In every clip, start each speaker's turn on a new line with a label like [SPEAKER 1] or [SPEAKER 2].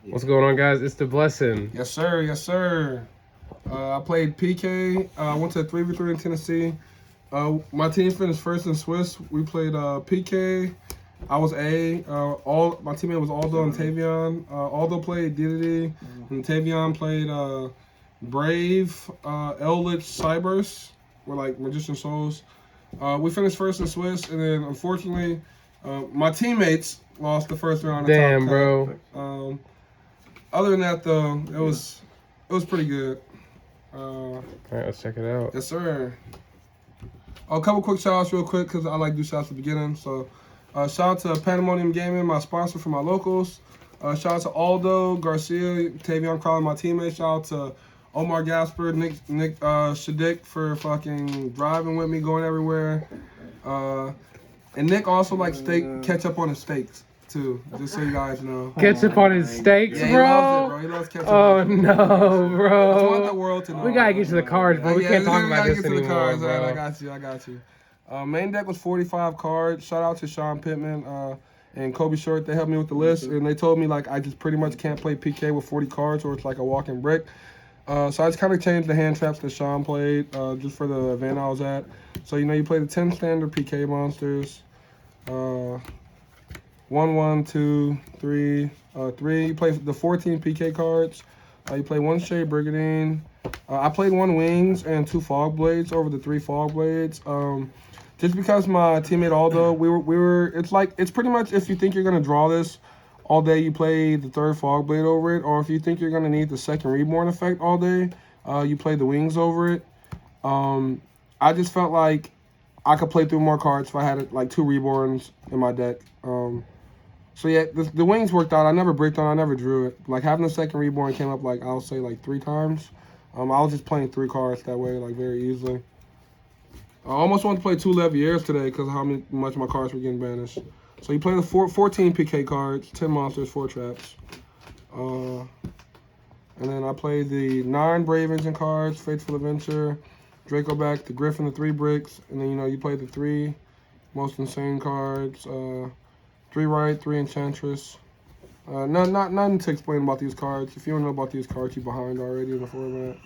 [SPEAKER 1] What's going on, guys? It's Dablessin.
[SPEAKER 2] Yes, sir. Yes, sir. I played PK. I went to 3v3 in Tennessee. My team finished first in Swiss. We played PK. I was A. My teammate was Aldo and Tavion. Aldo played Diddy, and Tavion played Brave, Eldritch, Cybers. We're like Magician Souls. We finished first in Swiss, and then unfortunately, my teammates lost the first round.
[SPEAKER 1] Damn, bro.
[SPEAKER 2] Other than that, though, it was pretty good.
[SPEAKER 1] All right, let's check it out.
[SPEAKER 2] Yes, sir. A couple quick shout-outs real quick because I like to do shout-outs at the beginning. So, shout out to Pandemonium Gaming, my sponsor for my locals. Shout out to Aldo, Garcia, Tavion Crowley, my teammate. Shout out to Omar Gasper, Nick Shadik for fucking driving with me, going everywhere. And Nick also likes ketchup on his steaks, too, just so you guys know.
[SPEAKER 1] Ketchup on his steaks,
[SPEAKER 2] yeah,
[SPEAKER 1] bro?
[SPEAKER 2] He loves it, bro. He loves ketchup.
[SPEAKER 1] Oh, no, bro.
[SPEAKER 2] I just want the world to know.
[SPEAKER 1] We gotta get to the cards, bro. We can't talk about this anymore,
[SPEAKER 2] the cards.
[SPEAKER 1] bro.
[SPEAKER 2] Right, I got you. Main deck was 45 cards. Shout out to Sean Pittman and Kobe Short. They helped me with the list, and they told me, like, I just pretty much can't play PK with 40 cards or it's like a walking brick. So I just kind of changed the hand traps that Sean played just for the event I was at. So, you play the 10 standard PK monsters. 1, 1, 2, 3, 3. You play the 14 PK cards. You play 1 Shade Brigandine. I played 1 Wings and 2 Fog Blades over the 3 Fog Blades. Just because my teammate Aldo, we were. It's pretty much if you think you're gonna draw this all day, you play the 3rd Fog Blade over it, or if you think you're gonna need the 2nd Reborn effect all day, you play the Wings over it. I just felt like I could play through more cards if I had like 2 Reborns in my deck. So yeah, the Wings worked out. I never bricked on. I never drew it. Like having the 2nd Reborn came up like I'll say like 3 times. I was just playing 3 cards that way, like very easily. I almost wanted to play 2 Leviers today because of how much my cards were getting banished. So you play the 14 PK cards, 10 monsters, 4 traps. And then I played the 9 Brave Engine cards, Fateful Adventure, Draco Back, the Griffin, the 3 bricks, and then you play the 3 most insane cards, 3 Right, 3 Enchantress. Nothing to explain about these cards. If you don't know about these cards, you're behind already in the format.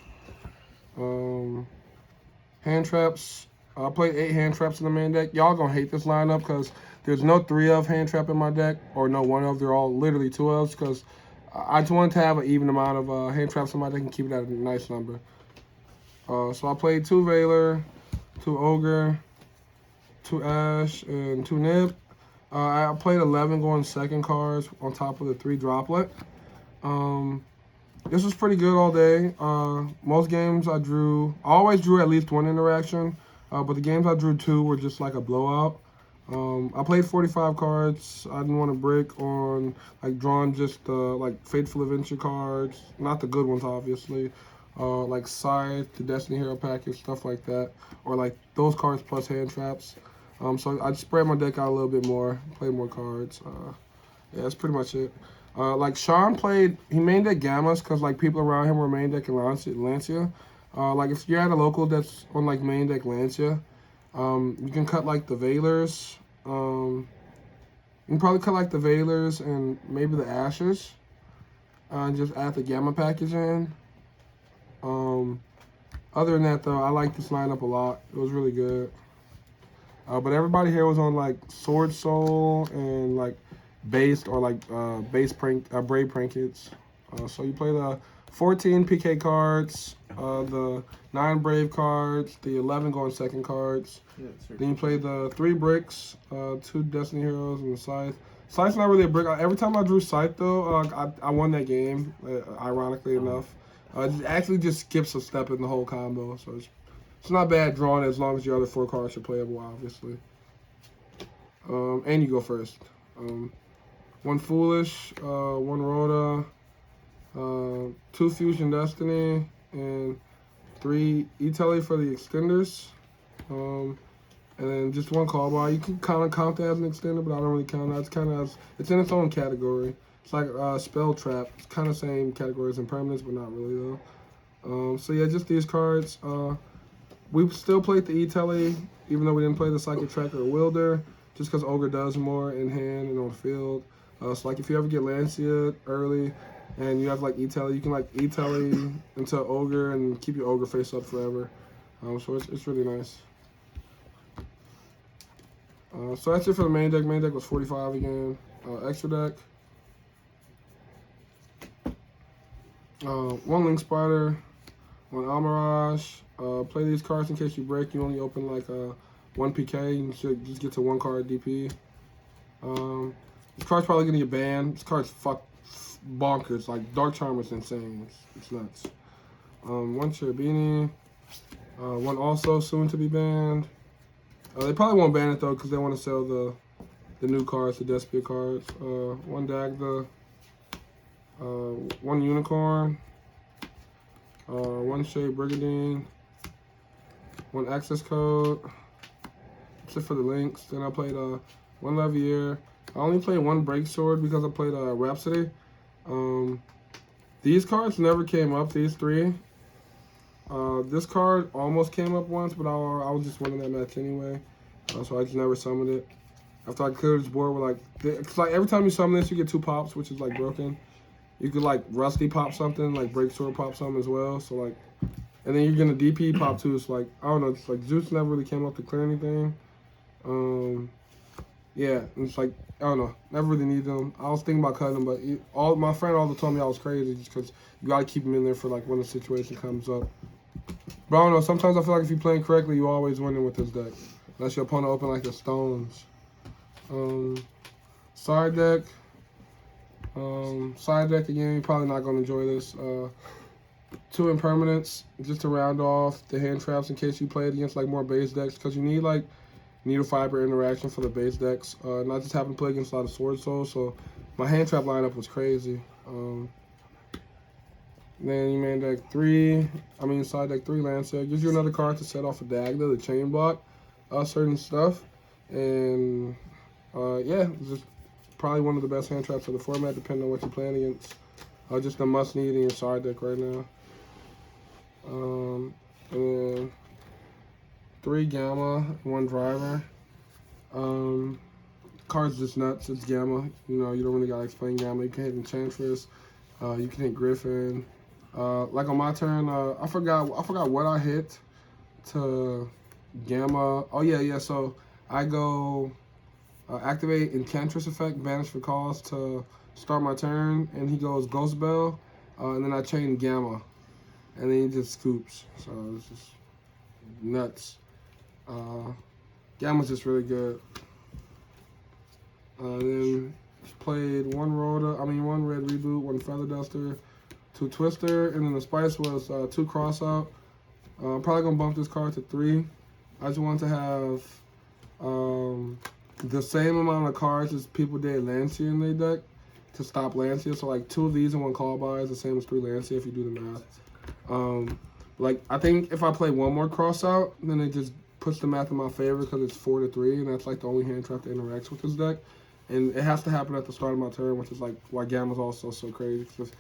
[SPEAKER 2] Hand traps. I played 8 hand traps in the main deck. Y'all gonna hate this lineup because there's no 3 of hand trap in my deck, or no 1 of. They're all literally 2 ofs because I just wanted to have an even amount of hand traps in my deck and keep it at a nice number. So I played 2 Veiler, 2 Ogre, 2 Ash, and 2 Nib. I played 11 going 2nd cards on top of the 3 Droplet. This was pretty good all day. Most games I always drew at least 1 interaction, but the games I drew 2 were just like a blowout. I played 45 cards. I didn't want to brick on like drawing just like Fateful Adventure cards, not the good ones obviously. Like Scythe, the Destiny Hero package, stuff like that, or like those cards plus hand traps. So I spread my deck out a little bit more, played more cards. Yeah, that's pretty much it. Like Sean he main deck Gammas because like people around him were main deck Lancia. Like if you're at a local that's on like main deck Lancia, you can cut like the Veilers. You can probably cut like the Veilers and maybe the Ashes. And just add the Gamma package in. Other than that though, I like this lineup a lot. It was really good. But everybody here was on like Sword Soul and like based or like Brave Prankets. So you play the 14 PK cards, the 9 Brave cards, the 11 going 2nd cards. Yeah, then you play the 3 bricks, 2 Destiny Heroes, and the Scythe. Scythe's not really a brick. Every time I drew Scythe though, I won that game, ironically enough. It actually just skips a step in the whole combo, so it's not bad drawing as long as your other 4 cards are playable, obviously. And you go first. 1 Foolish, 1 Rhoda, 2 Fusion Destiny, and 3 E-Telly for the extenders. And then just 1 Call Bar. You can kind of count that as an extender, but I don't really count that. It's in its own category. It's like Spell Trap. It's kind of same category as Impermanence, but not really though. So yeah, just these cards. We still played the E-Telly, even though we didn't play the Psychic Tracker or Wilder, just because Ogre does more in hand and on field. So like if you ever get Lancia early and you have like E-Telly, you can like E-Telly into Ogre and keep your Ogre face up forever. So it's really nice. So that's it for the main deck. Main deck was 45 again. Extra deck. One Link Spider, one Almirage. Play these cards in case you break. You only open like one PK. You should just get to one card DP. This card's probably gonna get banned. This card's bonkers. Like Dark Charmer's insane. It's nuts. One Cherubini. One also soon to be banned. They probably won't ban it though because they want to sell the new cards, the Despia cards. One Dagda. One Unicorn. One Shade Brigadine. One Access Code. That's it for the links. Then I played one Levier. I only played one Break Sword because I played Rhapsody. These cards never came up, these three. This card almost came up once, but I was just winning that match anyway. So I just never summoned it. After I cleared this board with cause like every time you summon this, you get 2 pops, which is like broken. You could like Rusty pop something, like Break Sword pop something as well. So like, and then you're gonna DP pop too. So like, I don't know, it's like Zeus never really came up to clear anything. Yeah, it's like, I don't know, never really needed them. I was thinking about cutting them, but my friend also told me I was crazy just because you gotta keep them in there for like when the situation comes up. But I don't know, sometimes I feel like if you're playing correctly, you always winning with this deck. Unless your opponent open like the stones. Side deck. Side deck again, you're probably not gonna enjoy this. 2 impermanents just to round off the hand traps in case you play it against like more base decks, because you need like needle fiber interaction for the base decks. Not just having to play against a lot of Sword Souls, so my hand trap lineup was crazy. Then you main deck side deck 3 Lancer. Gives you another card to set off a Dagda, the chain block, certain stuff. And yeah, it's just probably one of the best hand traps of the format, depending on what you're playing against. Just a must need in your side deck right now. And then 3 Gamma, 1 Driver. Card's just nuts. It's Gamma. You know, you don't really gotta explain Gamma. You can hit Enchantress. You can hit Griffin. Like on my turn, I forgot what I hit to Gamma. Oh yeah. So I go activate Enchantress effect, banish for calls to start my turn, and he goes Ghost Bell, and then I chain Gamma, and then he just scoops. So it's just nuts. Gamma's just really good. Then played one Red Reboot, 1 Feather Duster, 2 Twister, and then the Spice was 2 Cross Out. I'm probably gonna bump this card to 3. I just want to have the same amount of cards as people did Lancia in their deck to stop Lancia. So like 2 of these and 1 Call By is the same as 3 Lancia if you do the math. Like I think if I play 1 more Cross Out, then it just puts the math in my favor because it's 4 to 3, and that's like the only hand trap that interacts with this deck. And it has to happen at the start of my turn, which is like why Gamma's also so crazy. Because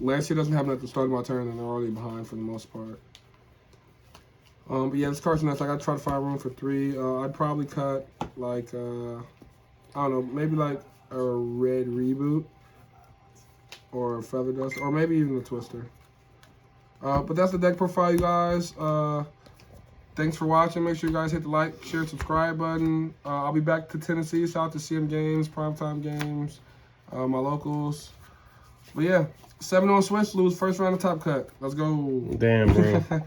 [SPEAKER 2] Lancia doesn't happen at the start of my turn, and they're already behind for the most part. But yeah, this card's nuts. I gotta try to find room for 3. I'd probably cut like I don't know, maybe like a Red Reboot or a Feather Dust, or maybe even a Twister. But that's the deck profile, you guys. Thanks for watching. Make sure you guys hit the like, share, subscribe button. I'll be back to Tennessee. Shout out to CM Games, Primetime Games, my locals. But yeah, 7-0 Swiss, lose first round of Top Cut. Let's go.
[SPEAKER 1] Damn, bro.